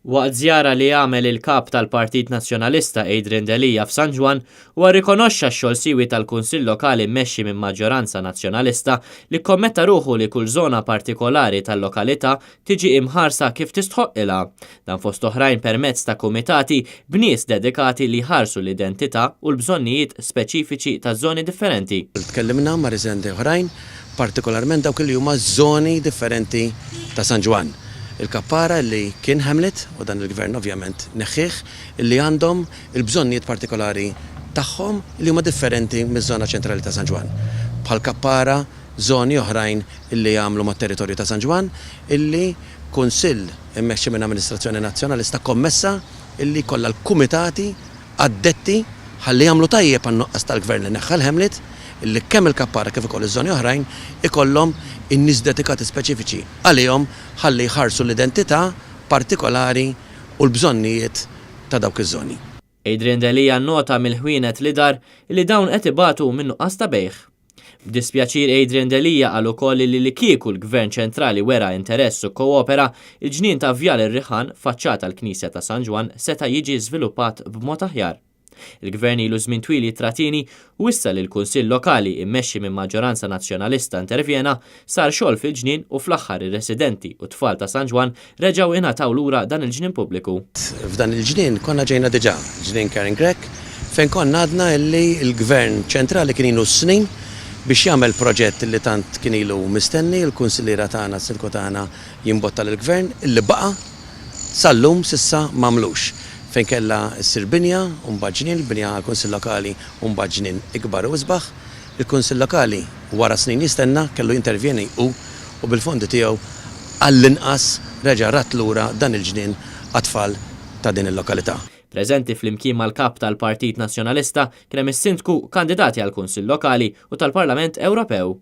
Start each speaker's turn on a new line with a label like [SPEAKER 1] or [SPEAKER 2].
[SPEAKER 1] Waqt żjara li għamel il-kap tal-Partit Nazzjonalista Adrian Delija f'San Ġwan huwa rikonoxxa x-xogħol siewi tal-Kunsill Lokali mmexxi minn maġġoranza nazzjonalista li kommetta ruħu li kull żona partikolari tal-lokalità tiġi imħarsa kif tistħoqilha. Dan fost oħrajn permezz ta' kumitati b'nies dedikati li jħarsu l-identità u l-bżonnijiet speċifiċi ta' żoni differenti.
[SPEAKER 2] Tkellimna ma' residenti oħrajn, partikolarment dawk li huma żoni differenti ta' San Ġwan. Il-kappara li kien Hamlet, u dan il-gvern ovvjament neħħieħ, li għandhom il-bżonnijiet partikolari tagħhom li huma differenti miż-żona ċentrali ta' San Ġwan. Bħal kappara żoni oħrajn illi jagħmlu mat-territorju ta' San Ġwan, illi kunsill immexxi minn amministrazzjoni nazzjonalista kommessa illi kollha l-kumitati addetti ħalli jagħmlu tajjeb għan-nuqqas tal-gvern li neħħa l-Hamlet, illi kemm il-kappara kif ukoll iż-żoni oħrajn ikollhom in-nies dedikati speċifiċi għalihom ħalli jħarsu l-identità partikolari u l-bżonnijiet ta' dawk iż-żoni.
[SPEAKER 1] Adrian Delija nnota mill-ħwienet li dar li dawn qed ibatu minn nuqqas ta' bejħ. B'dispjaċir Adrian Delija qal ukoll li kieku l-Gvern ċentrali wera interess u koopera, il-ġnien ta' Vjal ir-Riħan faċċata l-Knisja ta' San Ġwan seta' jiġi żviluppat b'mod aħjar. Il-Gvern ilu żmien twil jitratini u issa li l-Kunsill Lokali immexxi minn maġġoranza nazzjonalista intervjena sar xogħol fil-ġnien u fl-aħħar ir-residenti u tfal ta' San Ġwan reġgħu ingħataw lura dan il-ġnien pubbliku.
[SPEAKER 2] F'dan il-ġnien konna ġejna diġà, ġnien Karen Grek, fejn konna għadna li l-Gvern ċentrali kien ilu snin biex jagħmel proġett li tant kien ilu mistenni, il-kunsilliera tagħna s-silku tagħna jimbotta lill-Gvern illi baqa' sal-lum s'issa m'għamlux. Fejn kella ssir binja, u mbagħad ġnien, binja għall-Kunsill Lokali u mbagħad ġnien ikbar u isbaħ. Il-Kunsill Lokali wara snin jistenna kellu jintervjeni u bil-fondi tiegħu għall-inqas reġa' rat lura dan il-ġnien għat-tfal ta' din il-lokalità.
[SPEAKER 1] Preżenti fl-imkien mal-kap tal-Partit Nazzjonalista kien hemm is-Sindku kandidati għall-Kunsill Lokali u tal-Parlament Ewropew.